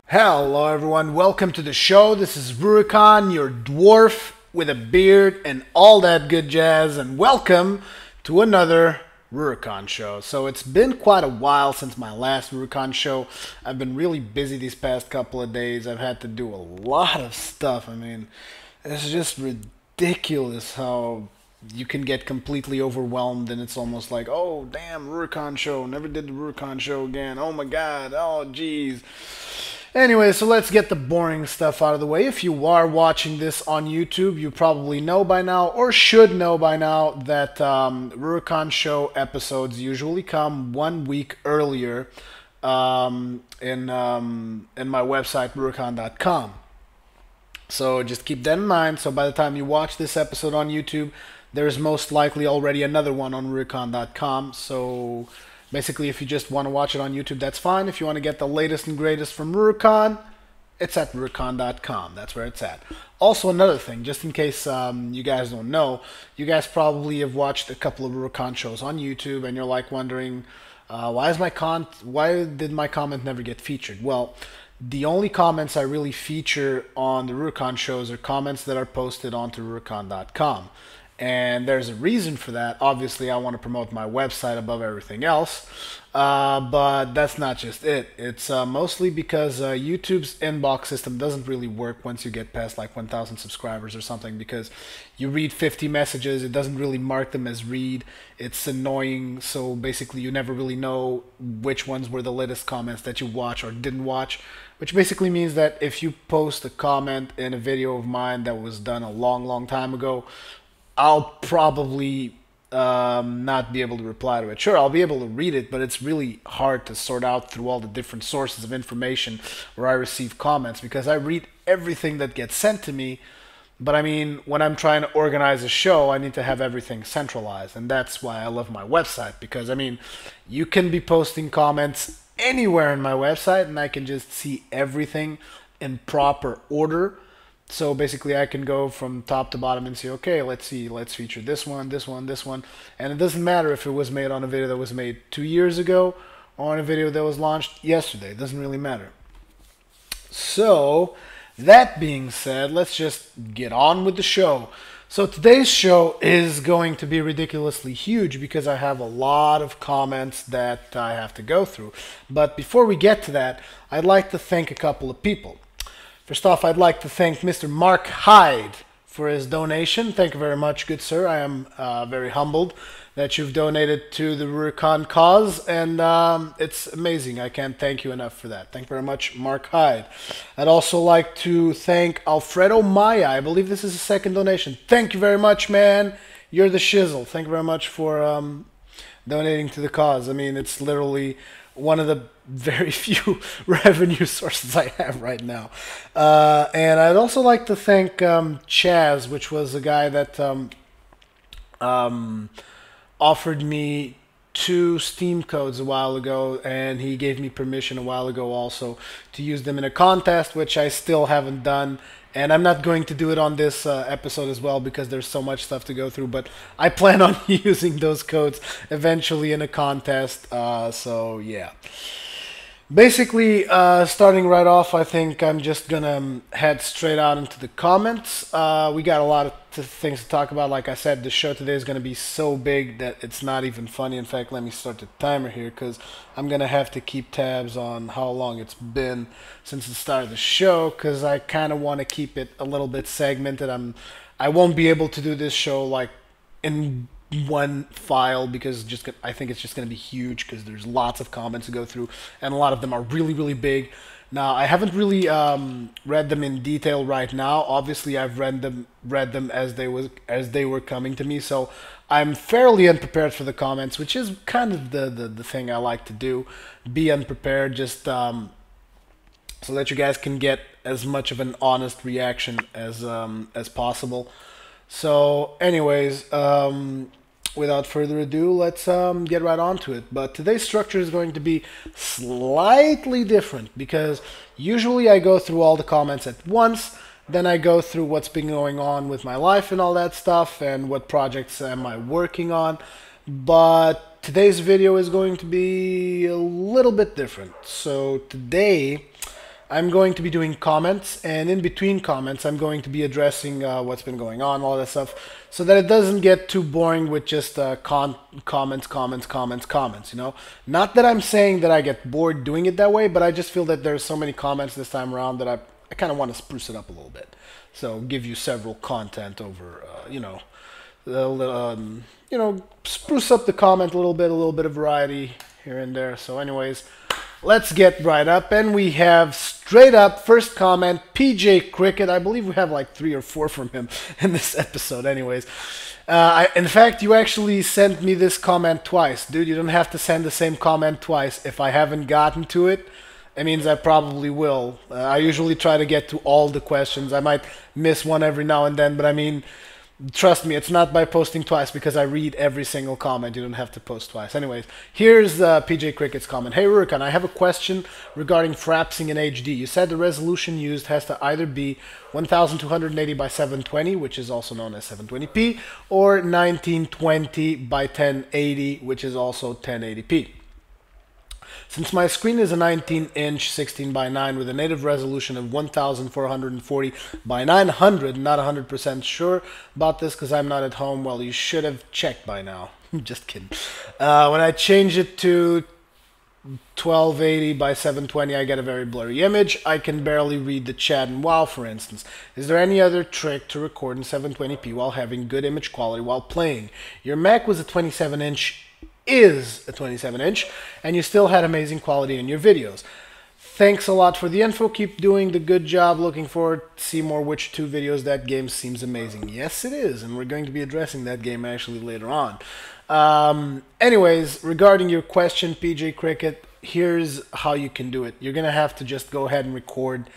Hello everyone, welcome to the show. This is Rurikhan, your dwarf with a beard and all that good jazz, and welcome to another Rurikhan Show. So it's been quite a while since my last Rurikhan Show. I've been really busy these past couple of days. I've had to do a lot of stuff. It's just ridiculous how you can get completely overwhelmed and it's almost like, oh damn, Rurikhan Show, never did the Rurikhan Show again. Oh my god, oh geez. Anyway, so let's get the boring stuff out of the way. If you are watching this on YouTube, you probably know by now, or should know by now, that Rurikhan Show episodes usually come 1 week earlier in my website, rurikhan.com. So just keep that in mind. So by the time you watch this episode on YouTube, there's most likely already another one on rurikhan.com. So basically, if you just want to watch it on YouTube, that's fine. If you want to get the latest and greatest from Rurikhan, it's at rurikhan.com. That's where it's at. Also, another thing, just in case you guys don't know, you guys probably have watched a couple of Rurikhan shows on YouTube, and you're like wondering, why did my comment never get featured? Well, the only comments I really feature on the Rurikhan shows are comments that are posted onto rurikhan.com. And there's a reason for that. Obviously, I want to promote my website above everything else. But that's not just it. It's mostly because YouTube's inbox system doesn't really work once you get past like 1,000 subscribers or something, because you read 50 messages, it doesn't really mark them as read. It's annoying, so basically you never really know which ones were the latest comments that you watch or didn't watch, which basically means that if you post a comment in a video of mine that was done a long time ago, I'll probably not be able to reply to it. Sure, I'll be able to read it, but it's really hard to sort out through all the different sources of information where I receive comments, because I read everything that gets sent to me. But I mean, when I'm trying to organize a show, I need to have everything centralized. And that's why I love my website, because I mean, you can be posting comments anywhere in my website and I can just see everything in proper order. So basically, I can go from top to bottom and say, okay, let's feature this one, this one, this one. And it doesn't matter if it was made on a video that was made 2 years ago or on a video that was launched yesterday. It doesn't really matter. So, that being said, let's just get on with the show. So today's show is going to be ridiculously huge because I have a lot of comments that I have to go through. But before we get to that, I'd like to thank a couple of people. First off, I'd like to thank Mr. Mark Hyde for his donation. Thank you very much, good sir. I am very humbled that you've donated to the Rurikhan cause, and it's amazing. I can't thank you enough for that. Thank you very much, Mark Hyde. I'd also like to thank Alfredo Maya. I believe this is a second donation. Thank you very much, man. You're the shizzle. Thank you very much for donating to the cause. I mean, it's literally one of the very few revenue sources I have right now. And I'd also like to thank Chaz, which was a guy that offered me 2 Steam codes a while ago, and he gave me permission a while ago also to use them in a contest, which I still haven't done. And I'm not going to do it on this episode as well because there's so much stuff to go through, but I plan on using those codes eventually in a contest, so yeah. Basically, starting right off, I think I'm just gonna head straight out into the comments. We got a lot of things to talk about. Like I said, the show today is gonna be so big that it's not even funny. In fact, let me start the timer here because I'm gonna have to keep tabs on how long it's been since the start of the show, because I kind of want to keep it a little bit segmented. I won't be able to do this show like in one file because I think it's just going to be huge because there's lots of comments to go through and a lot of them are really big. Now, I haven't really read them in detail right now. Obviously, I've read them as they were coming to me, so I'm fairly unprepared for the comments, which is kind of the thing I like to do. Be unprepared, just so that you guys can get as much of an honest reaction as possible. So, anyways, without further ado, let's get right on to it. But today's structure is going to be slightly different because usually I go through all the comments at once, then I go through what's been going on with my life and all that stuff and what projects am I working on. But today's video is going to be a little bit different. So today I'm going to be doing comments, and in between comments, I'm going to be addressing what's been going on, all that stuff, so that it doesn't get too boring with just comments, you know? Not that I'm saying that I get bored doing it that way, but I just feel that there's so many comments this time around that I kind of want to spruce it up a little bit. So give you several content over, you know, spruce up the comment a little bit of variety here and there. So anyways, let's get right up, and we have straight up first comment, PJ Cricket. I believe we have like 3 or 4 from him in this episode. Anyways, in fact, you actually sent me this comment twice, dude. You don't have to send the same comment twice. If I haven't gotten to it, it means I probably will. I usually try to get to all the questions. I might miss one every now and then, but I mean, trust me, it's not by posting twice, because I read every single comment. You don't have to post twice. Anyways, here's PJ Cricket's comment. Hey Rurikhan, I have a question regarding frapsing in HD. You said the resolution used has to either be 1280 by 720, which is also known as 720p, or 1920 by 1080, which is also 1080p. Since my screen is a 19-inch 16 by 9 with a native resolution of 1440 by 900, not 100% sure about this because I'm not at home. Well, you should have checked by now. Just kidding. When I change it to 1280 by 720, I get a very blurry image. I can barely read the chat in WoW, for instance. Is there any other trick to record in 720p while having good image quality while playing? Your Mac was a 27-inch is a 27-inch, and you still had amazing quality in your videos. Thanks a lot for the info. Keep doing the good job. Looking forward to see more Witcher 2 videos. That game seems amazing. Yes, it is, and we're going to be addressing that game actually later on. Anyways, regarding your question, PJ Cricket, here's how you can do it. You're going to have to just go ahead and record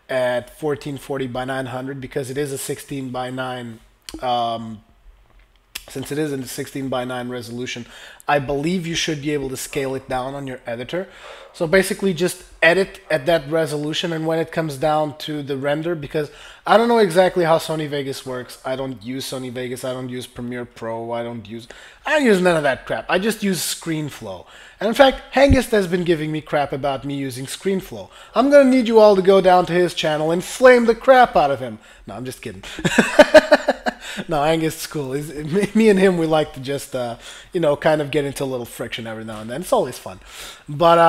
at 1440 by 900 because it is a 16 by 9 since it is in the 16 by 9 resolution. I believe you should be able to scale it down on your editor. So basically just edit at that resolution, and when it comes down to the render, because I don't know exactly how Sony Vegas works. I don't use Sony Vegas, I don't use Premiere Pro, I don't use none of that crap. I just use ScreenFlow. And in fact, Hengist has been giving me crap about me using ScreenFlow. I'm gonna need you all to go down to his channel and flame the crap out of him. No, I'm just kidding. No, Hengist's cool. Me and him, we like to just, you know, kind of get into a little friction every now and then. It's always fun. But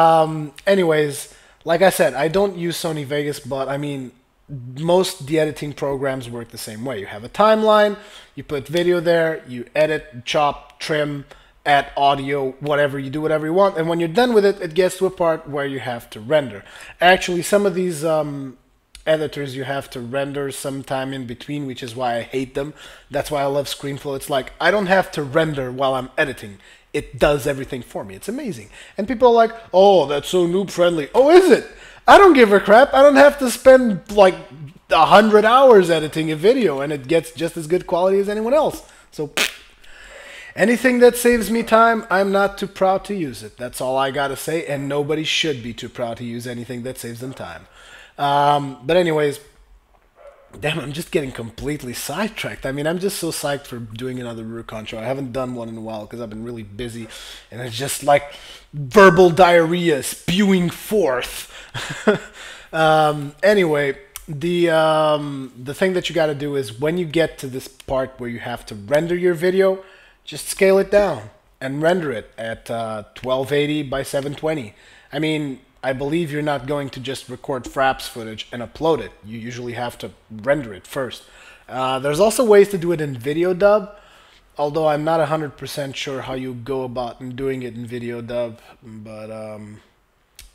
anyways, like I said, I don't use Sony Vegas, but I mean, most de-editing programs work the same way. You have a timeline, you put video there, you edit, chop, trim, add audio, whatever, you do whatever you want, and when you're done with it, it gets to a part where you have to render. Actually, some of these editors you have to render sometime in between, which is why I hate them. That's why I love ScreenFlow. It's like, I don't have to render while I'm editing. It does everything for me. It's amazing. And people are like, oh, that's so noob friendly. Oh, is it? I don't give a crap. I don't have to spend like 100 hours editing a video, and it gets just as good quality as anyone else. So anything that saves me time, I'm not too proud to use it. That's all I gotta say, and nobody should be too proud to use anything that saves them time. But anyways, damn, I'm just getting completely sidetracked. I mean, I'm just so psyched for doing another Rurikhan show. I haven't done one in a while because I've been really busy, and it's just like verbal diarrhea spewing forth. Anyway, the thing that you got to do is when you get to this part where you have to render your video, just scale it down and render it at 1280 by 720. I mean, I believe you're not going to just record fraps footage and upload it. You usually have to render it first. There's also ways to do it in video dub, although I'm not 100% sure how you go about doing it in video dub, but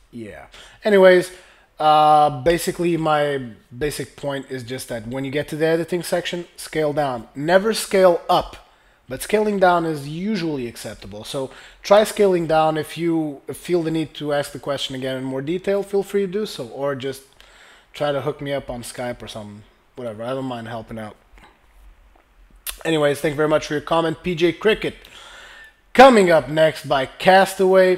yeah. Anyways, basically my basic point is just that when you get to the editing section, scale down. Never scale up. But scaling down is usually acceptable. So try scaling down. If you feel the need to ask the question again in more detail, feel free to do so. Or just try to hook me up on Skype or something. Whatever. I don't mind helping out. Anyways, thank you very much for your comment, PJ Cricket. Coming up next by Castaway.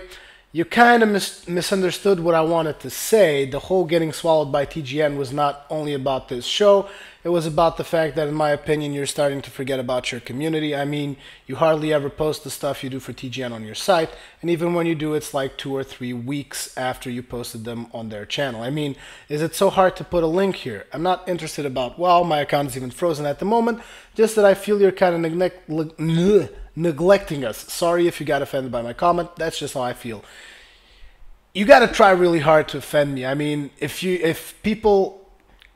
You kind of misunderstood what I wanted to say. The whole getting swallowed by TGN was not only about this show, it was about the fact that, in my opinion, you're starting to forget about your community. I mean, you hardly ever post the stuff you do for TGN on your site, and even when you do, it's like 2 or 3 weeks after you posted them on their channel. I mean, is it so hard to put a link here? I'm not interested about, well, my account is even frozen at the moment, just that I feel you're kind of neglecting us. Sorry if you got offended by my comment, that's just how I feel. You got to try really hard to offend me. I mean, if people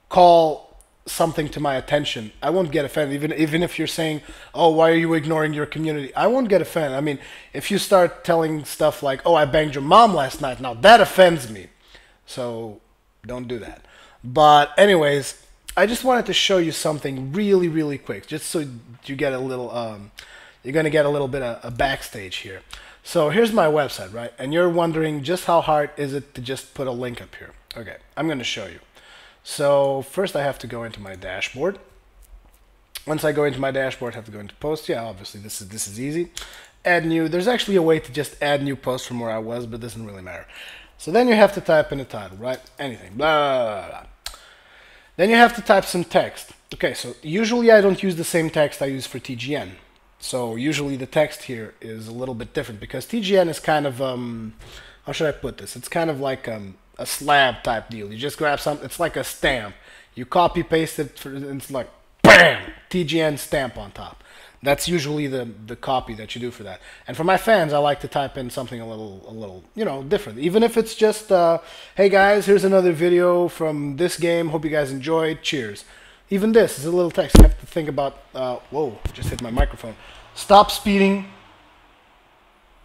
call something to my attention, I won't get offended. Even if you're saying, "Oh, why are you ignoring your community?" I won't get offended. I mean, if you start telling stuff like, "Oh, I banged your mom last night," now that offends me. So don't do that. But anyways, I just wanted to show you something really, really quick, just so you get a little. You're gonna get a little bit of a backstage here. So here's my website, right? And you're wondering just how hard is it to just put a link up here. Okay, I'm gonna show you. So first I have to go into my dashboard. Once I go into my dashboard, I have to go into posts. Yeah, obviously this is easy. Add new. There's actually a way to just add new posts from where I was, but it doesn't really matter. So then you have to type in a title, right? Anything, blah, blah, blah. Then you have to type some text. Okay, so usually I don't use the same text I use for TGN. So usually the text here is a little bit different because TGN is kind of, how should I put this? It's kind of like a slab type deal. You just grab something, it's like a stamp. You copy paste it, and it's like, BAM! TGN stamp on top. That's usually the copy that you do for that. And for my fans, I like to type in something a little, you know, different. Even if it's just, hey guys, here's another video from this game. Hope you guys enjoyed. Cheers. Even this is a little text. You have to think about, whoa, just hit my microphone. Stop speeding.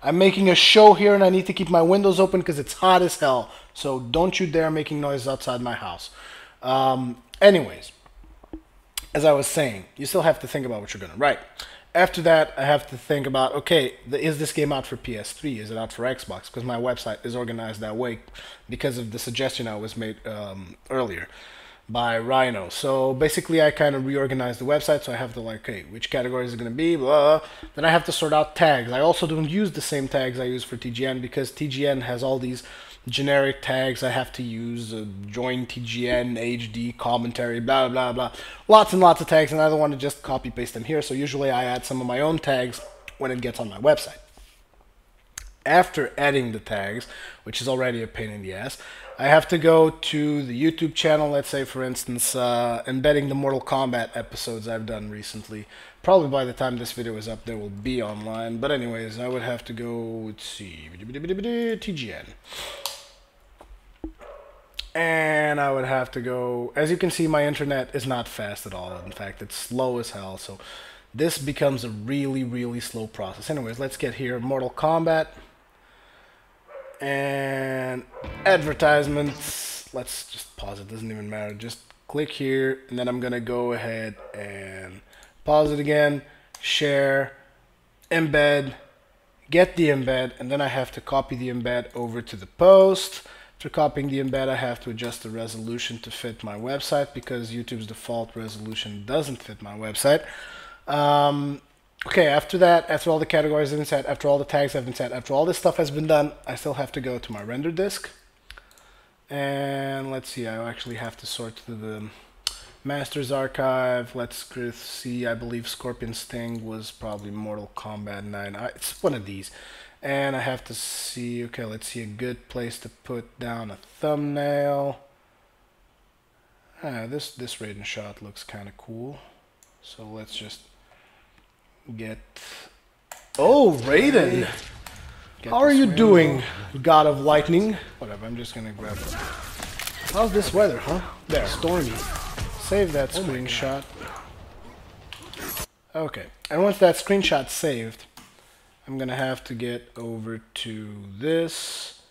I'm making a show here and I need to keep my windows open because it's hot as hell. So don't you dare making noise outside my house. Anyways, as I was saying, you still have to think about what you're going to write. After that, I have to think about, okay, is this game out for PS3? Is it out for Xbox? Because my website is organized that way because of the suggestion I was made earlier by Rhino. So basically I kind of reorganized the website, so I have to like, okay, which category is it going to be, blah. Then I have to sort out tags. I also don't use the same tags I use for TGN because TGN has all these generic tags I have to use, join TGN, HD, commentary, blah, blah, blah. Lots and lots of tags, and I don't want to just copy paste them here, so usually I add some of my own tags when it gets on my website. After adding the tags, which is already a pain in the ass, I have to go to the YouTube channel, let's say for instance, embedding the Mortal Kombat episodes I've done recently. Probably by the time this video is up, they will be online. But anyways, I would have to go, let's see, TGN. And I would have to go, as you can see, my internet is not fast at all. In fact, it's slow as hell. So this becomes a really, really slow process. Anyways, let's get here, Mortal Kombat. And advertisements, let's just pause it, doesn't even matter, just click here, and then I'm gonna go ahead and pause it again, share, embed, get the embed, and then I have to copy the embed over to the post. After copying the embed, I have to adjust the resolution to fit my website because YouTube's default resolution doesn't fit my website. Okay, after that, after all the categories have been set, after all the tags have been set, after all this stuff has been done, I still have to go to my render disk. And let's see, I actually have to sort through the Masters Archive. Let's see, I believe Scorpion Sting was probably Mortal Kombat 9. It's one of these. And I have to see, okay, let's see a good place to put down a thumbnail. This Raiden shot looks kind of cool. So let's just get... Oh, Raiden! How are you doing, God of Lightning? Whatever, I'm just gonna grab it. How's this weather, huh? There, stormy. Save that screenshot. Okay, and once that screenshot's saved, I'm gonna have to get over to this.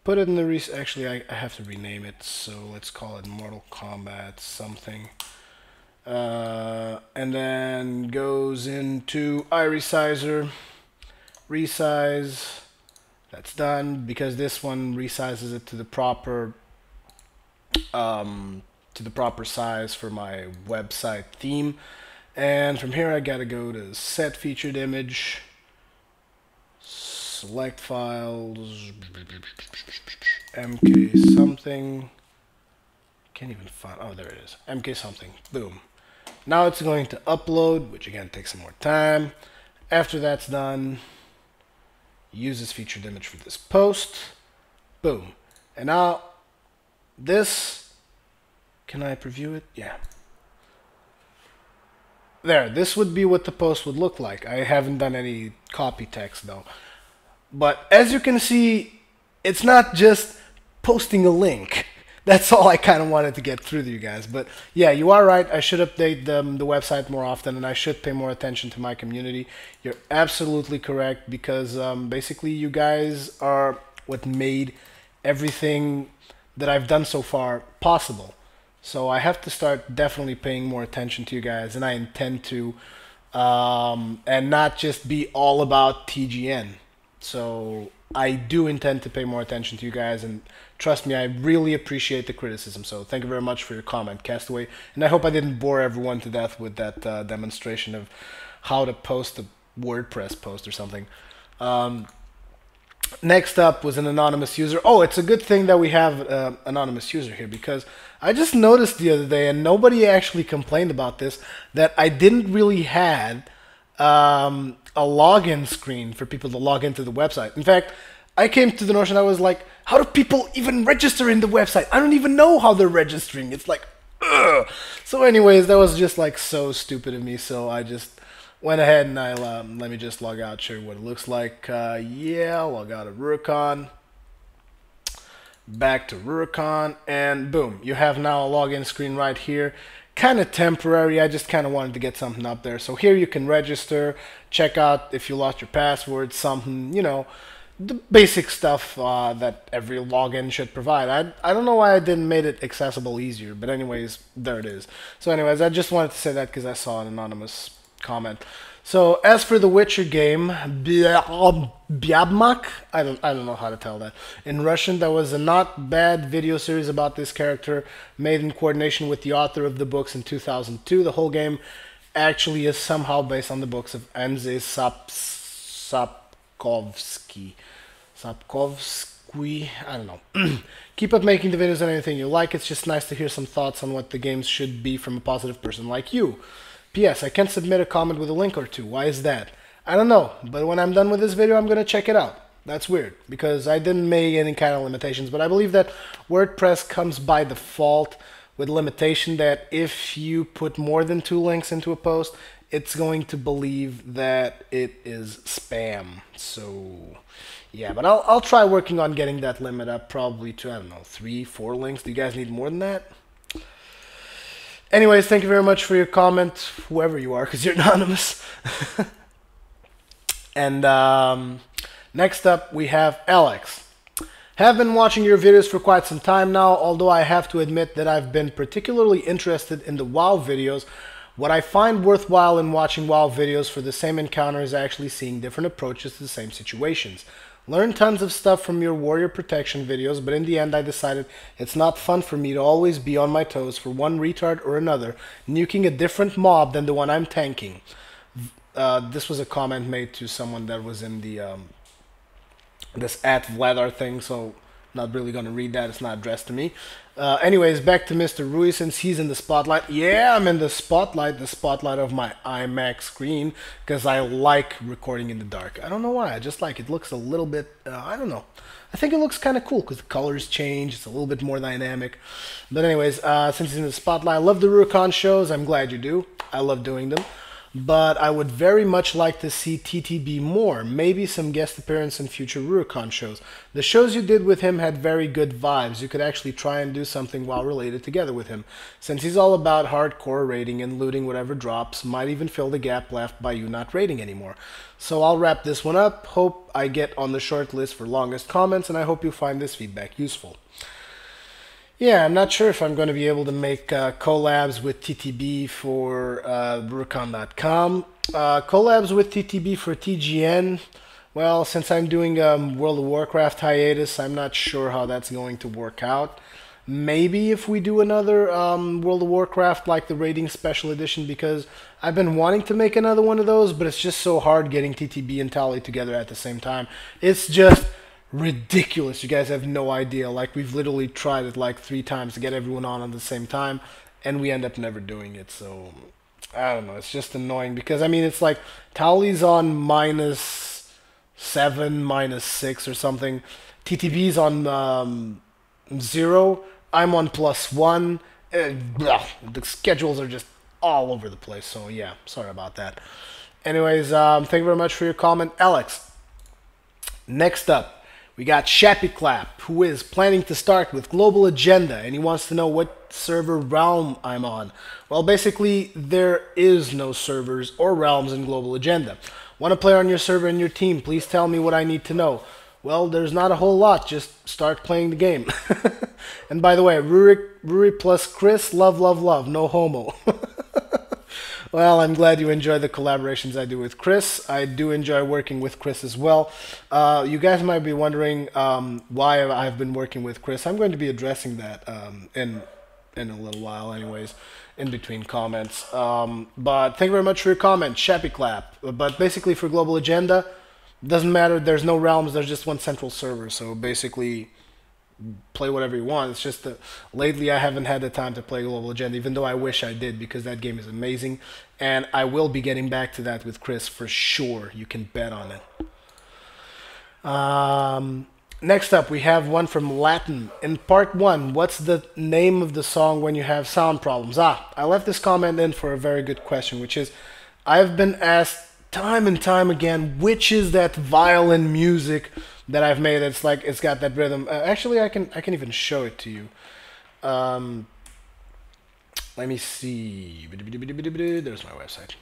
Put it in the actually, I have to rename it, so let's call it Mortal Kombat something. And then goes into iResizer, resize. That's done because this one resizes it to the proper size for my website theme. And from here I gotta go to set featured image. select files, MK something. Can't even find. Oh, there it is. MK something. Boom. Now it's going to upload, which again takes some more time. After that's done, use this featured image for this post. Boom. And now this, can I preview it? Yeah. There, this would be what the post would look like. I haven't done any copy text though. But as you can see, it's not just posting a link. That's all I kind of wanted to get through to you guys. But yeah, you are right. I should update the website more often, and I should pay more attention to my community. You're absolutely correct, because basically you guys are what made everything that I've done so far possible. So I have to start definitely paying more attention to you guys, and I intend to, and not just be all about TGN. So I do intend to pay more attention to you guys, and trust me, I really appreciate the criticism. So thank you very much for your comment, Castaway. And I hope I didn't bore everyone to death with that demonstration of how to post a WordPress post or something. Next up was an anonymous user. Oh, it's a good thing that we have anonymous user here, because I just noticed the other day, and nobody actually complained about this, that I didn't really had a login screen for people to log into the website. In fact, I came to the notion, I was like, how do people even register in the website? I don't even know how they're registering. It's like, ugh. So anyways, that was just like so stupid of me. So I just went ahead and I let me just log out, show you what it looks like. Yeah, log out of Rurikhan. Back to Rurikhan, and boom, you have now a login screen right here. Kind of temporary. I just kind of wanted to get something up there. So here you can register, check out if you lost your password, something, you know, the basic stuff that every login should provide. I don't know why I didn't make it accessible easier, but anyways, there it is. So anyways, I just wanted to say that because I saw an anonymous comment. So as for the Witcher game, Byabmak, I don't know how to tell that in Russian. There was a not bad video series about this character made in coordination with the author of the books in 2002. The whole game actually is somehow based on the books of Andrzej Sapkowski. I don't know. Keep up making the videos and anything you like. It's just nice to hear some thoughts on what the games should be from a positive person like you. P.S. I can't submit a comment with a link or two. Why is that? I don't know, but when I'm done with this video, I'm going to check it out. That's weird, because I didn't make any kind of limitations, but I believe that WordPress comes by default with limitation that if you put more than 2 links into a post, it's going to believe that it is spam. So, yeah, but I'll try working on getting that limit up probably to, I don't know, 3, 4 links. Do you guys need more than that? Anyways, thank you very much for your comment, whoever you are, because you're anonymous. And next up, we have Alex. Have been watching your videos for quite some time now, although I have to admit that I've been particularly interested in the WoW videos. What I find worthwhile in watching WoW videos for the same encounter is actually seeing different approaches to the same situations. Learned tons of stuff from your warrior protection videos, but in the end I decided it's not fun for me to always be on my toes for one retard or another, nuking a different mob than the one I'm tanking. This was a comment made to someone that was in the this @Vladar thing, so not really gonna read that, it's not addressed to me. Anyways, back to Mr. Rui, since he's in the spotlight. Yeah, I'm in the spotlight of my iMac screen, because I like recording in the dark. I don't know why, I just like it. It looks a little bit, I don't know. I think it looks kind of cool, because the colors change, it's a little bit more dynamic. But anyways, since he's in the spotlight, I love the Rurikhan shows, I'm glad you do. I love doing them. But I would very much like to see TTB more, maybe some guest appearance in future Rurikhan shows. The shows you did with him had very good vibes. You could actually try and do something WoW related together with him. Since he's all about hardcore raiding and looting whatever drops, might even fill the gap left by you not raiding anymore. So I'll wrap this one up. Hope I get on the short list for longest comments, and I hope you find this feedback useful. Yeah, I'm not sure if I'm going to be able to make collabs with TTB for Rurikhan.com. Collabs with TTB for TGN, well, since I'm doing World of Warcraft hiatus, I'm not sure how that's going to work out. Maybe if we do another World of Warcraft, like the Raiding Special Edition, because I've been wanting to make another one of those, but it's just so hard getting TTB and Tally together at the same time. It's just ridiculous. You guys have no idea. Like, we've literally tried it like 3 times to get everyone on the same time, and we end up never doing it. So I don't know. It's just annoying because, I mean, it's like Tally's on -7, -6 or something. TTB's on 0. I'm on +1. The schedules are just all over the place. So yeah, sorry about that. Anyways, thank you very much for your comment, Alex. Next up, we got Shappy Clap, who is planning to start with Global Agenda, and he wants to know what server realm I'm on. Well, basically, there is no servers or realms in Global Agenda. Want to play on your server and your team? Please tell me what I need to know. Well, there's not a whole lot. Just start playing the game. And by the way, Ruri plus Chris, love, love, love. No homo. Well, I'm glad you enjoy the collaborations I do with Chris. I do enjoy working with Chris as well. You guys might be wondering why I've been working with Chris. I'm going to be addressing that in a little while anyways, in between comments. But thank you very much for your comment, Shappy Clap. But basically for Global Agenda, doesn't matter, there's no realms, there's just one central server, so basically play whatever you want. It's just that lately I haven't had the time to play Global Agenda, even though I wish I did, because that game is amazing, and I will be getting back to that with Chris for sure. You can bet on it. Next up, we have one from Latin. In part 1, what's the name of the song when you have sound problems? I left this comment in for a very good question, which is, I've been asked time and time again, which is that violin music that I've made? It's like, it's got that rhythm. Actually, I can even show it to you. Let me see. There's my website.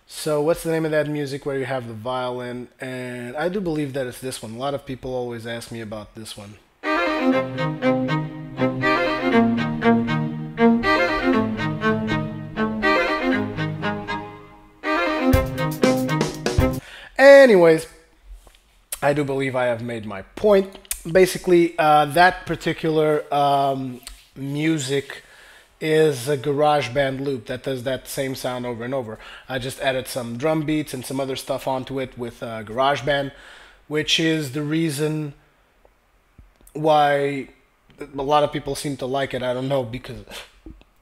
So what's the name of that music where you have the violin? And I do believe that it's this one. A lot of people always ask me about this one. Anyways, I do believe I have made my point. Basically, that particular music is a GarageBand loop that does that same sound over and over. I just added some drum beats and some other stuff onto it with GarageBand, which is the reason why a lot of people seem to like it. I don't know, because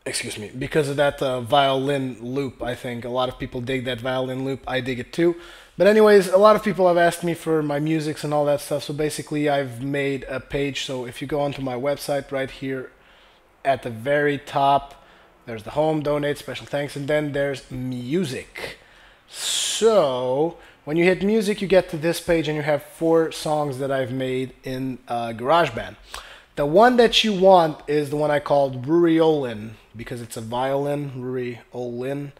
excuse me, because of that violin loop. I think a lot of people dig that violin loop. I dig it too. But anyways, a lot of people have asked me for my musics and all that stuff. So basically, I've made a page. So if you go onto my website right here, at the very top, there's the home, donate, special thanks, and then there's music. So when you hit music, you get to this page, and you have 4 songs that I've made in GarageBand. The one that you want is the one I called Ruriolin, because it's a violin, Ruriolin.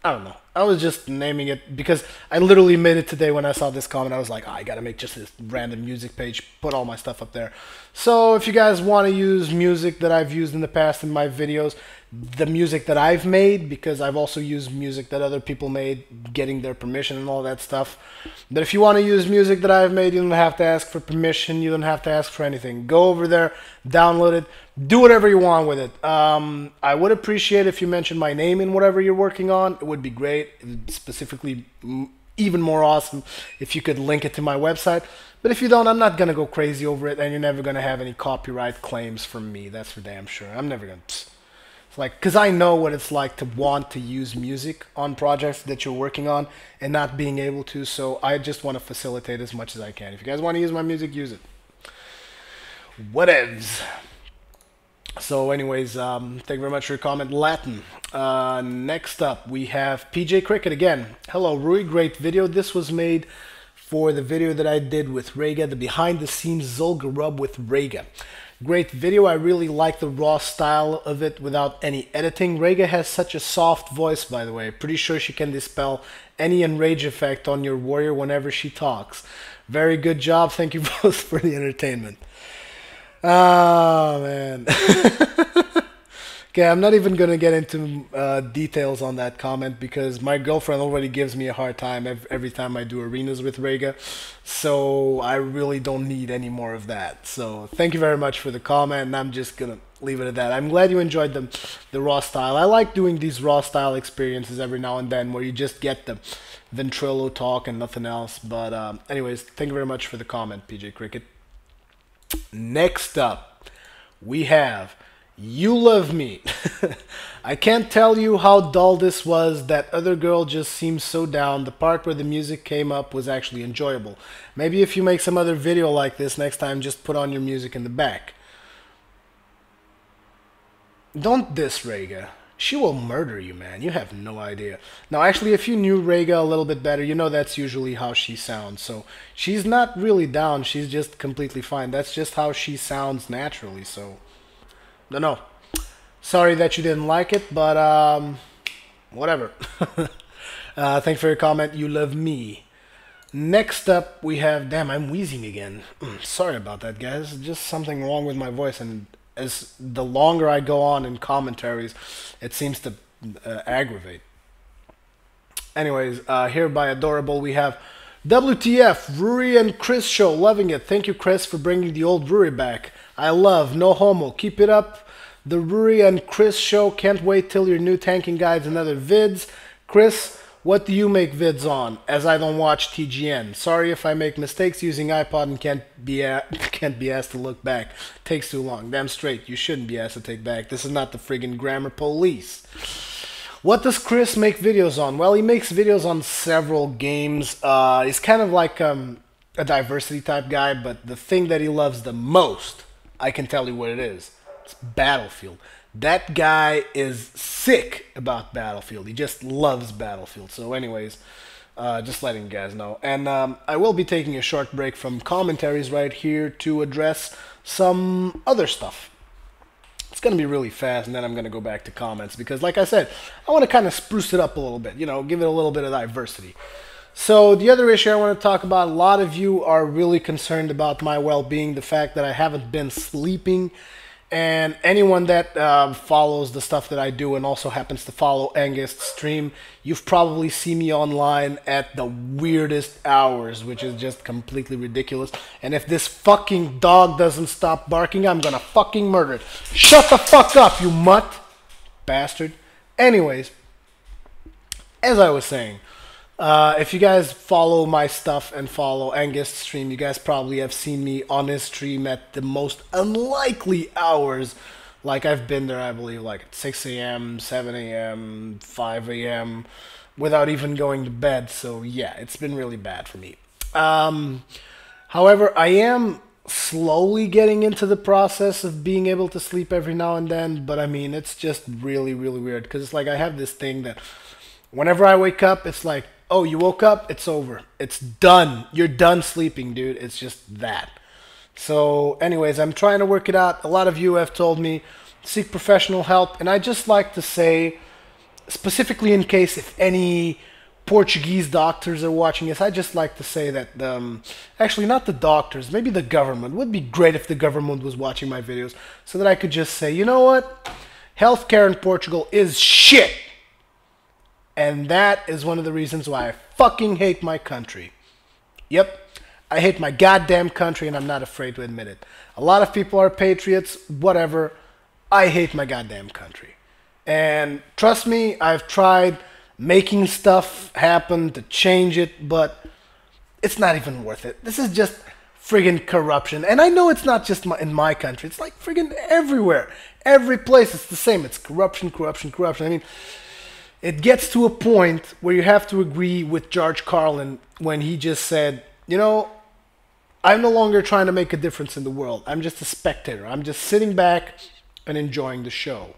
I don't know. I was just naming it because I literally made it today when I saw this comment. I was like, oh, I gotta make just this random music page, put all my stuff up there. So if you guys want to use music that I've used in the past in my videos, the music that I've made, because I've also used music that other people made, getting their permission and all that stuff. But if you want to use music that I've made, you don't have to ask for permission, you don't have to ask for anything. Go over there, download it, do whatever you want with it. I would appreciate if you mentioned my name in whatever you're working on. It would be great. Specifically, even more awesome if you could link it to my website. But if you don't, I'm not going to go crazy over it, and you're never going to have any copyright claims from me. That's for damn sure. I'm never going to... Like, because I know what it's like to want to use music on projects that you're working on and not being able to, so I just want to facilitate as much as I can. If you guys want to use my music, use it. Whatevs. So anyways, thank you very much for your comment, Latin. Next up, we have PJ Cricket again. Hello, Rui, great video. This was made for the video that I did with Rega, the behind-the-scenes Zolga rub with Rega. Great video. I really like the raw style of it without any editing. Rega has such a soft voice, by the way. Pretty sure she can dispel any enrage effect on your warrior whenever she talks. Very good job. Thank you both for the entertainment. Oh, man. Okay, I'm not even gonna get into details on that comment because my girlfriend already gives me a hard time every time I do arenas with Rega, so I really don't need any more of that. So thank you very much for the comment, and I'm just gonna leave it at that. I'm glad you enjoyed the raw style. I like doing these raw style experiences every now and then where you just get the ventrilo talk and nothing else. But anyways, thank you very much for the comment, PJ Cricket. Next up, we have You Love Me. I can't tell you how dull this was. That other girl just seems so down. The part where the music came up was actually enjoyable. Maybe if you make some other video like this next time, just put on your music in the back. Don't diss Rega. She will murder you, man. You have no idea. Now, actually, if you knew Rega a little bit better, you know that's usually how she sounds. So she's not really down. She's just completely fine. That's just how she sounds naturally. So, no. Sorry that you didn't like it, but whatever. Thanks for your comment. You love me. Next up, we have... Damn, I'm wheezing again. Sorry about that, guys. Just something wrong with my voice, and as the longer I go on in commentaries, it seems to aggravate. Anyways, here by Adorable, we have WTF, Ruri and Chris Show, loving it. Thank you, Chris, for bringing the old Ruri back. I love, no homo. Keep it up. The Ruri and Chris Show. Can't wait till your new tanking guides and other vids. Chris, what do you make vids on? As I don't watch TGN. Sorry if I make mistakes using iPod and can't be asked to look back. Takes too long. Damn straight. You shouldn't be asked to take back. This is not the friggin' grammar police. What does Chris make videos on? Well, he makes videos on several games. He's kind of like a diversity type guy, but the thing that he loves the most, I can tell you what it is. It's Battlefield. That guy is sick about Battlefield. He just loves Battlefield. So anyways, just letting you guys know. And I will be taking a short break from commentaries right here to address some other stuff. It's going to be really fast, and then I'm going to go back to comments because, like I said, I want to kind of spruce it up a little bit, you know, give it a little bit of diversity. So the other issue I want to talk about, a lot of you are really concerned about my well-being, the fact that I haven't been sleeping. And anyone that follows the stuff that I do and also happens to follow Angust's stream, you've probably seen me online at the weirdest hours, which is just completely ridiculous. And if this fucking dog doesn't stop barking, I'm gonna fucking murder it. Shut the fuck up, you mutt! Bastard. Anyways, as I was saying, if you guys follow my stuff and follow Angust's stream, you guys probably have seen me on his stream at the most unlikely hours. Like, I've been there, I believe, like at 6 a.m., 7 a.m., 5 a.m., without even going to bed. So, yeah, it's been really bad for me. However, I am slowly getting into the process of being able to sleep every now and then. But, I mean, it's just really, really weird. Because it's like I have this thing that whenever I wake up, it's like, oh, you woke up? It's over. It's done. You're done sleeping, dude. It's just that. So, anyways, I'm trying to work it out. A lot of you have told me, seek professional help. And I just like to say, specifically in case if any Portuguese doctors are watching this, I just like to say that, actually not the doctors, maybe the government. It would be great if the government was watching my videos so that I could just say, you know what? Healthcare in Portugal is shit. And that is one of the reasons why I fucking hate my country. Yep, I hate my goddamn country, and I'm not afraid to admit it. A lot of people are patriots, whatever. I hate my goddamn country. And trust me, I've tried making stuff happen to change it, but it's not even worth it. This is just friggin' corruption. And I know it's not just in my country. It's like friggin' everywhere. Every place it's the same. It's corruption, corruption, corruption. I mean, it gets to a point where you have to agree with George Carlin when he just said, you know, I'm no longer trying to make a difference in the world. I'm just a spectator. I'm just sitting back and enjoying the show.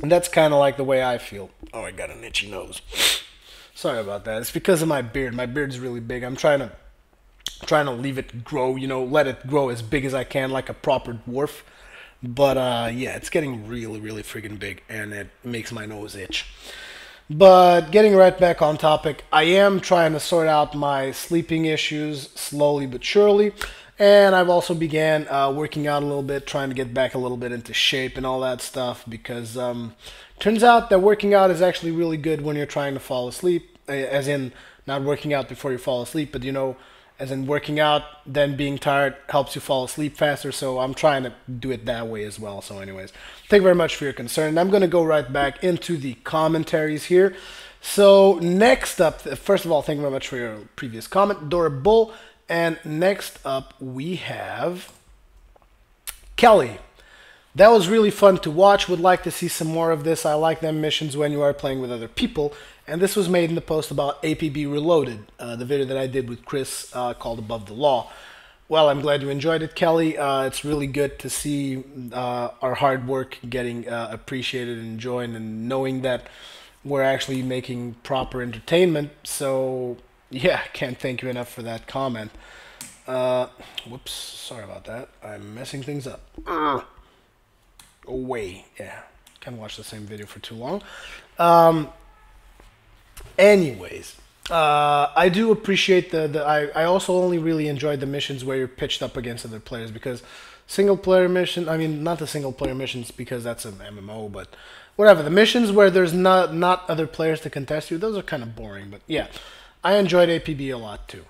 And that's kind of like the way I feel. Oh, I got an itchy nose. Sorry about that. It's because of my beard. My beard's really big. I'm trying to leave it grow, you know, let it grow as big as I can like a proper dwarf. But, yeah, it's getting really, really friggin' big, and it makes my nose itch. But getting right back on topic, I am trying to sort out my sleeping issues slowly but surely. And I've also began working out a little bit, trying to get back a little bit into shape and all that stuff, because turns out that working out is actually really good when you're trying to fall asleep, as in not working out before you fall asleep, but as in working out, then being tired helps you fall asleep faster. So I'm trying to do it that way as well. So anyways, thank you very much for your concern. I'm going to go right back into the commentaries here. So next up, first of all, thank you very much for your previous comment, Dora Bull. And next up we have Kelly. That was really fun to watch. Would like to see some more of this. I like them missions when you are playing with other people. And this was made in the post about APB Reloaded, the video that I did with Chris called Above the Law. Well, I'm glad you enjoyed it, Kelly. It's really good to see our hard work getting appreciated and enjoyed, and knowing that we're actually making proper entertainment. So, yeah, can't thank you enough for that comment. Whoops, sorry about that. I'm messing things up. Away. Yeah, can't watch the same video for too long. Anyways, I do appreciate I also only really enjoyed the missions where you're pitched up against other players, because single player mission, I mean, not the single player missions because that's an MMO, but whatever, the missions where there's not other players to contest you, those are kind of boring. But yeah, I enjoyed APB a lot too.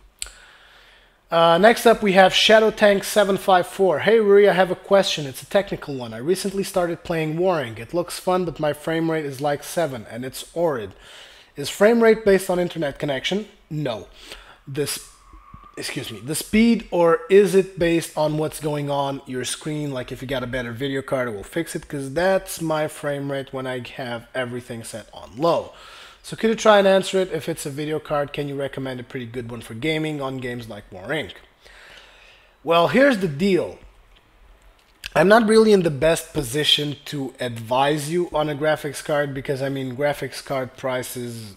Next up we have Shadow Tank 754. Hey Ruri, I have a question. It's a technical one. I recently started playing Warring. It looks fun, but my frame rate is like 7 and it's horrid. Is frame rate based on internet connection? No. The speed, or is it based on what's going on your screen? Like if you got a better video card, it will fix it, because that's my frame rate when I have everything set on low. So could you try and answer it? If it's a video card, can you recommend a pretty good one for gaming on games like Warring? Well, here's the deal. I'm not really in the best position to advise you on a graphics card, because I mean graphics card prices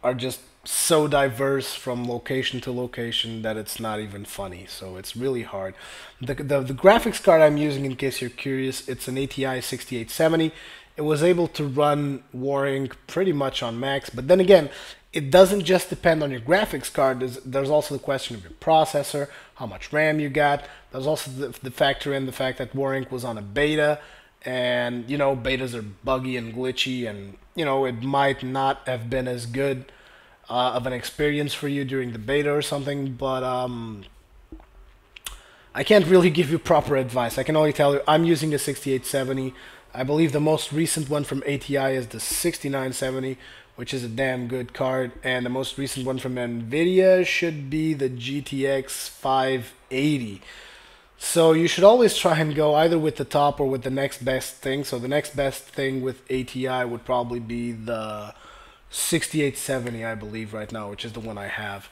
are just so diverse from location to location that it's not even funny. So it's really hard. The graphics card I'm using, in case you're curious, it's an ATI 6870. It was able to run Warring pretty much on max, but then again, it doesn't just depend on your graphics card. There's also the question of your processor, how much RAM you got. There's also the factor in the fact that Warring was on a beta, and betas are buggy and glitchy, and it might not have been as good of an experience for you during the beta or something. But I can't really give you proper advice. I can only tell you I'm using a 6870. I believe the most recent one from ATI is the 6970, which is a damn good card, and the most recent one from Nvidia should be the GTX 580. So you should always try and go either with the top or with the next best thing. So the next best thing with ATI would probably be the 6870, I believe, right now, which is the one I have.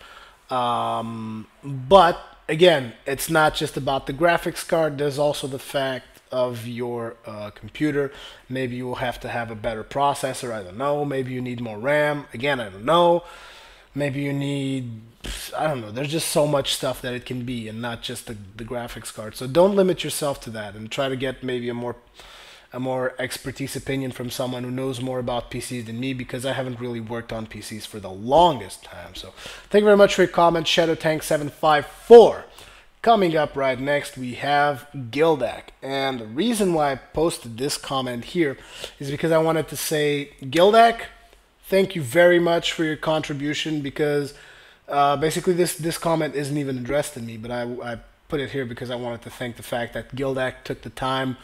But again, it's not just about the graphics card. There's also the fact of your computer. Maybe you will have to have a better processor, I don't know. Maybe you need more RAM, again, I don't know. Maybe you need, I don't know, there's just so much stuff that it can be, and not just the graphics card. So don't limit yourself to that, and try to get maybe a more expertise opinion from someone who knows more about PCs than me, because I haven't really worked on PCs for the longest time. So thank you very much for your comment, Shadow Tank 754. Coming up right next, we have Gildak. And the reason why I posted this comment here is because I wanted to say, Gildak, thank you very much for your contribution, because basically this comment isn't even addressed to me, but I put it here because I wanted to thank the fact that Gildak took the time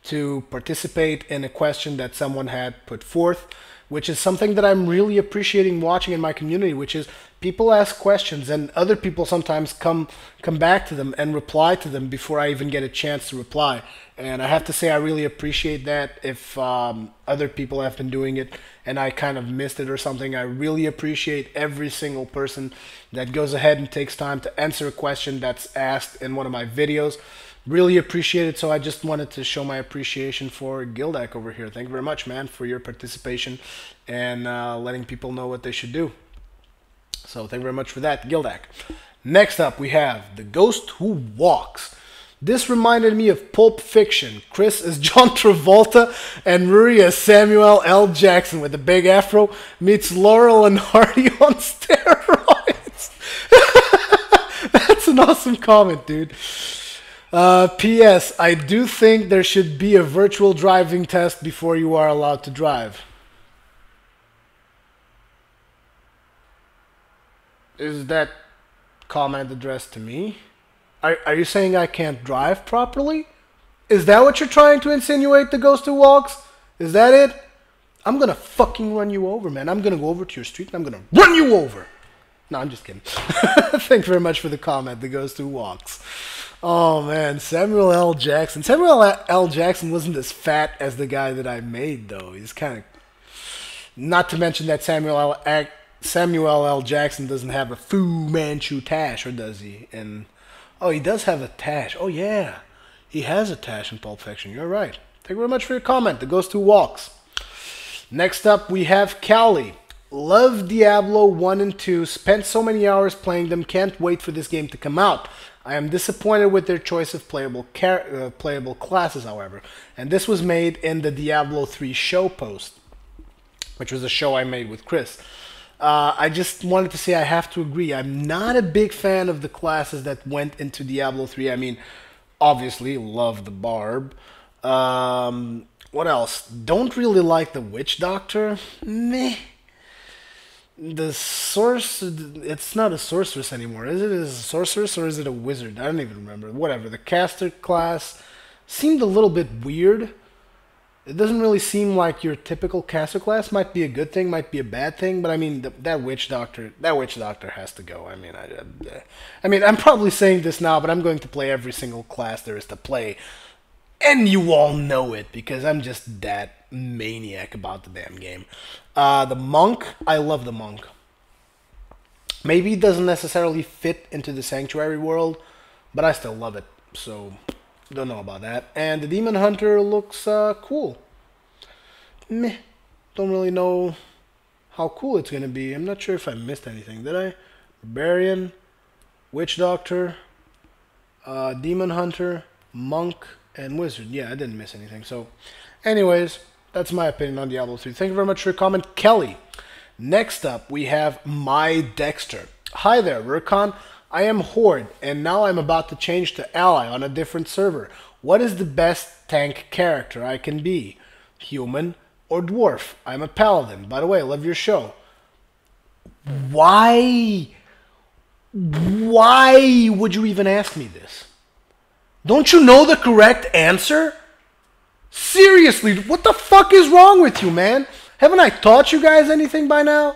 to participate in a question that someone had put forth, which is something that I'm really appreciating watching in my community, which is people ask questions and other people sometimes come back to them and reply to them before I even get a chance to reply. And I have to say I really appreciate that. If other people have been doing it and I kind of missed it or something, I really appreciate every single person that goes ahead and takes time to answer a question that's asked in one of my videos. Really appreciate it. So I just wanted to show my appreciation for Gildak over here. Thank you very much, man, for your participation and letting people know what they should do. So thank you very much for that, Gildak. Next up, we have The Ghost Who Walks. This reminded me of Pulp Fiction. Chris as John Travolta and Ruri as Samuel L. Jackson with a big afro meets Laurel and Hardy on steroids. That's an awesome comment, dude. P.S. I do think there should be a virtual driving test before you are allowed to drive. Is that comment addressed to me? Are you saying I can't drive properly? Is that what you're trying to insinuate, the Ghost Who Walks? Is that it? I'm gonna fucking run you over, man. I'm gonna go over to your street and I'm gonna run you over. No, I'm just kidding. Thank you very much for the comment, the Ghost Who Walks. Oh, man. Samuel L. Jackson. Samuel L. Jackson wasn't as fat as the guy that I made, though. He's kind of... Not to mention that Samuel L. Jackson doesn't have a Fu Manchu tash, or does he? And oh, he does have a tash. Oh, yeah. He has a tash in Pulp Fiction. You're right. Thank you very much for your comment, the Ghost Who Walks. Next up, we have Callie. Love Diablo 1 and 2. Spent so many hours playing them. Can't wait for this game to come out. I am disappointed with their choice of playable classes, however. And this was made in the Diablo 3 show post, which was a show I made with Chris. I just wanted to say I have to agree. I'm not a big fan of the classes that went into Diablo 3. I mean, obviously, love the Barb. What else? Don't really like the Witch Doctor. Meh. The source, it's not a sorceress anymore. Is it a sorceress or is it a wizard? I don't even remember. Whatever. The caster class seemed a little bit weird. It doesn't really seem like your typical caster class. Might be a good thing, might be a bad thing, but I mean that witch doctor has to go. I mean, I'm probably saying this now, but I'm going to play every single class there is to play. And you all know it, because I'm just that maniac about the damn game. The Monk, I love the Monk. Maybe it doesn't necessarily fit into the Sanctuary world, but I still love it, so don't know about that. And the Demon Hunter looks cool. Meh, don't really know how cool it's going to be. I'm not sure if I missed anything, did I? Barbarian, Witch Doctor, Demon Hunter, Monk, and Wizard. Yeah, I didn't miss anything. So, anyways, that's my opinion on Diablo 3. Thank you very much for your comment, Kelly. Next up, we have My Dexter. Hi there, Rurikhan. I am Horde, and now I'm about to change to Ally on a different server. What is the best tank character I can be? Human or Dwarf? I'm a Paladin. By the way, I love your show. Why? Why would you even ask me this? Don't you know the correct answer? Seriously, what the fuck is wrong with you, man? Haven't I taught you guys anything by now?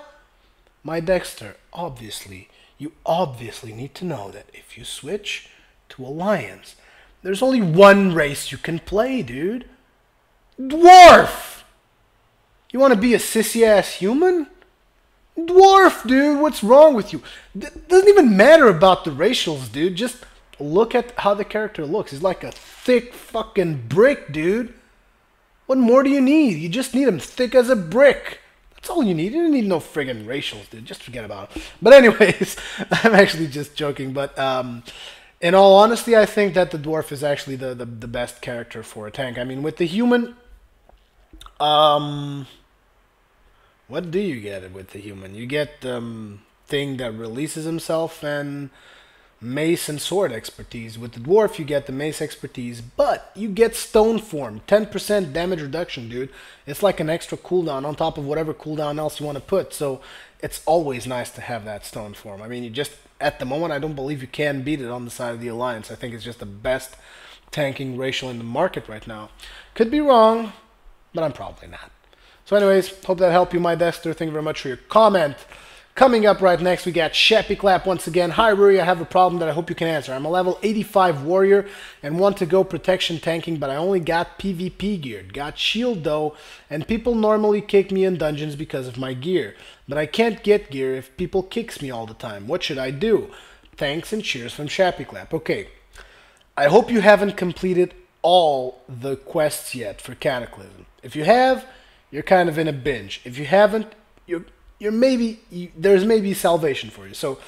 My Dexter, obviously, you obviously need to know that if you switch to Alliance, there's only one race you can play, dude. Dwarf! You want to be a sissy-ass human? Dwarf, dude, what's wrong with you? Doesn't even matter about the racials, dude. Just look at how the character looks. He's like a thick fucking brick, dude. What more do you need? You just need him thick as a brick. That's all you need. You don't need no friggin' racials, dude. Just forget about it. But anyways, I'm actually just joking. But in all honesty, I think that the Dwarf is actually the best character for a tank. I mean, with the human... what do you get with the human? You get thing that releases himself and mace and sword expertise. With the Dwarf, you get the mace expertise, but you get stone form. 10% damage reduction, dude. It's like an extra cooldown on top of whatever cooldown else you want to put. So it's always nice to have that stone form. I mean, you just, at the moment, I don't believe you can beat it on the side of the Alliance. I think it's just the best tanking racial in the market right now. Could be wrong, but I'm probably not. So anyways, hope that helped you, My Dexter. Thank you very much for your comment. Coming up right next, we got Shappy Clap once again. Hi, Ruri, I have a problem that I hope you can answer. I'm a level 85 warrior and want to go protection tanking, but I only got PvP geared. Got shield though, and people normally kick me in dungeons because of my gear. But I can't get gear if people kicks me all the time. What should I do? Thanks and cheers from Shappy Clap. Okay, I hope you haven't completed all the quests yet for Cataclysm. If you have, you're kind of in a binge. If you haven't, there's maybe salvation for you. So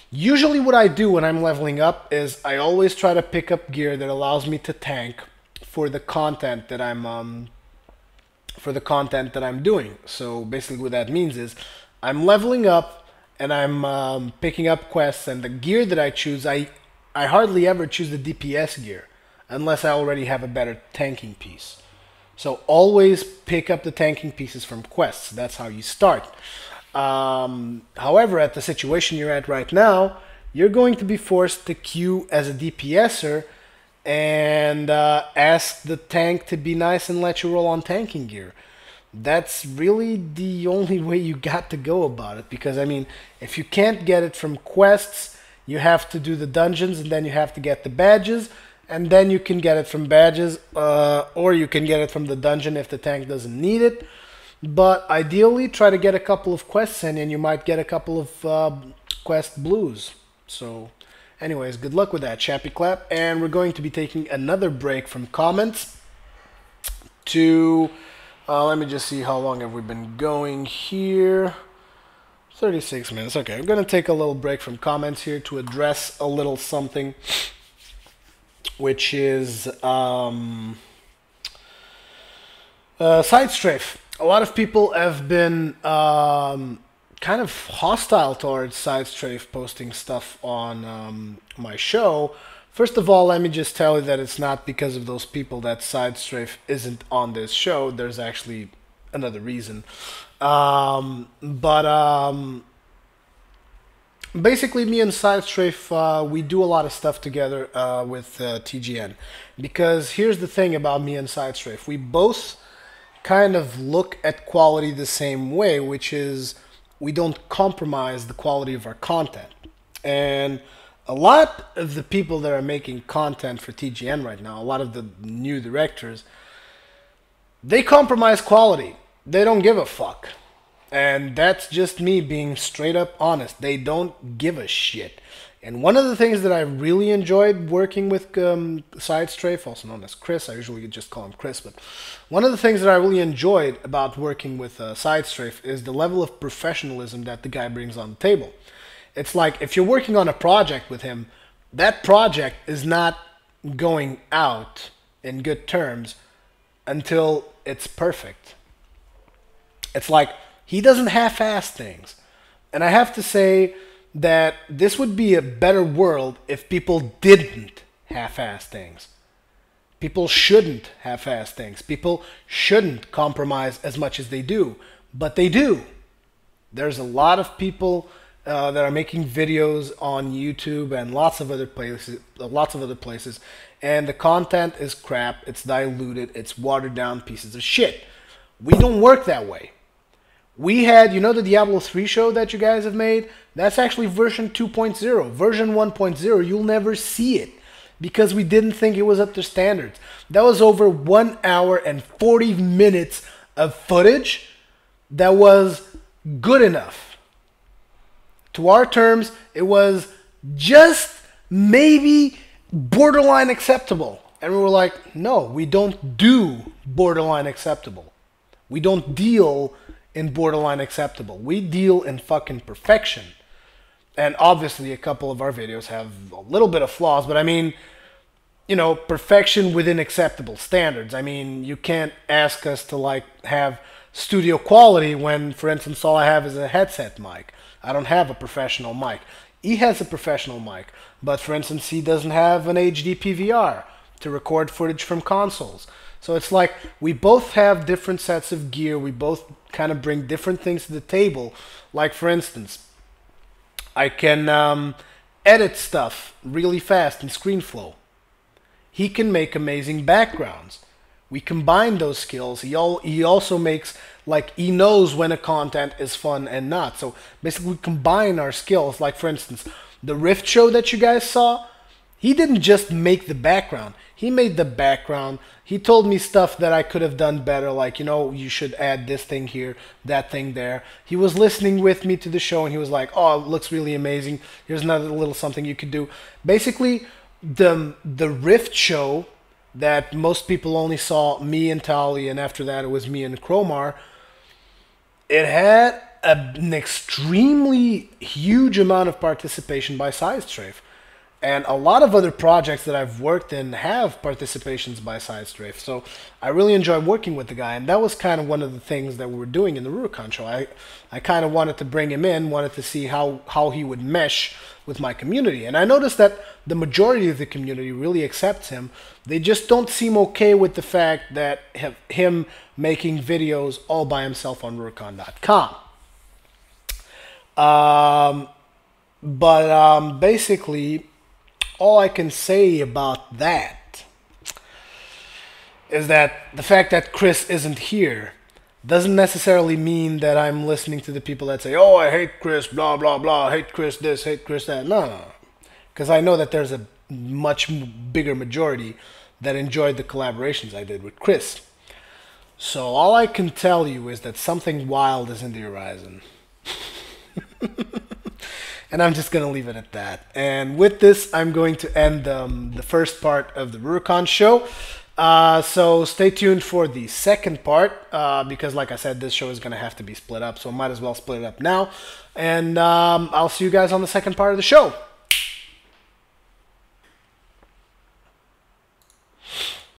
usually what I do when I'm leveling up is I always try to pick up gear that allows me to tank for the content that I'm doing. So basically what that means is I'm leveling up and I'm picking up quests, and the gear that I choose, I I hardly ever choose the DPS gear unless I already have a better tanking piece. So always pick up the tanking pieces from quests. That's how you start. However, at the situation you're at right now, you're going to be forced to queue as a DPSer and ask the tank to be nice and let you roll on tanking gear. That's really the only way you got to go about it, because I mean, if you can't get it from quests, you have to do the dungeons, and then you have to get the badges, and then you can get it from badges, or you can get it from the dungeon if the tank doesn't need it. But ideally, try to get a couple of quests in, and you might get a couple of quest blues. So anyways, good luck with that, Chappy Clap. And we're going to be taking another break from comments to... let me just see how long have we been going here. 36 minutes. Okay, I'm going to take a little break from comments here to address a little something, which is side strafe. A lot of people have been kind of hostile towards side strafe posting stuff on my show. First of all, let me just tell you that it's not because of those people that side strafe isn't on this show. There's actually another reason. Basically, me and side strafe, we do a lot of stuff together with TGN. Because here's the thing about me and side strafe. We both kind of look at quality the same way, which is we don't compromise the quality of our content. And a lot of the people that are making content for TGN right now, a lot of the new directors, they compromise quality. They don't give a fuck. And that's just me being straight up honest. They don't give a shit. And one of the things that I really enjoyed working with Side Strafe, also known as Chris, I usually just call him Chris, but one of the things that I really enjoyed about working with Side Strafe is the level of professionalism that the guy brings on the table. It's like if you're working on a project with him, that project is not going out in good terms until it's perfect. It's like he doesn't half-ass things. And I have to say that this would be a better world if people didn't half-ass things. People shouldn't half-ass things. People shouldn't compromise as much as they do. But they do. There's a lot of people that are making videos on YouTube and lots of other places, and the content is crap, it's diluted, it's watered down pieces of shit. We don't work that way. We had, you know, the Diablo 3 show that you guys have made? That's actually version 2.0. Version 1.0, you'll never see it because we didn't think it was up to standards. That was over 1 hour and 40 minutes of footage that was good enough. To our terms, it was just maybe borderline acceptable. And we were like, no, we don't do borderline acceptable. We don't deal in borderline acceptable. We deal in fucking perfection. And obviously a couple of our videos have a little bit of flaws, but I mean, you know, perfection within acceptable standards. I mean, you can't ask us to like have studio quality when, for instance, all I have is a headset mic. I don't have a professional mic. He has a professional mic, but for instance, he doesn't have an HD PVR to record footage from consoles. So it's like we both have different sets of gear. We both kind of bring different things to the table. Like for instance, I can edit stuff really fast in ScreenFlow. He can make amazing backgrounds. We combine those skills. He also makes, like, he knows when a content is fun and not. So basically we combine our skills. Like for instance, the Rift show that you guys saw, he didn't just make the background. He made the background. He told me stuff that I could have done better, like, you know, you should add this thing here, that thing there. He was listening with me to the show and he was like, oh, it looks really amazing. Here's another little something you could do. Basically, the Rift show that most people only saw me and Tali, and after that it was me and Cromar, it had an extremely huge amount of participation by Side Strafe. And a lot of other projects that I've worked in have participations by Sidestrafe. So I really enjoy working with the guy. And that was kind of one of the things that we were doing in the Rurikhan Show. I kind of wanted to bring him in, wanted to see how he would mesh with my community. And I noticed that the majority of the community really accepts him. They just don't seem okay with the fact that him making videos all by himself on Rurikhan.com. Basically, all I can say about that is that the fact that Chris isn't here doesn't necessarily mean that I'm listening to the people that say, oh, I hate Chris, blah, blah, blah, hate Chris this, hate Chris that. No. Because I know that there's a much bigger majority that enjoyed the collaborations I did with Chris. So all I can tell you is that something wild is in the horizon. And I'm just going to leave it at that. And with this, I'm going to end the first part of the Rurikhan Show. So stay tuned for the second part, because like I said, this show is going to have to be split up. So I might as well split it up now. And I'll see you guys on the second part of the show.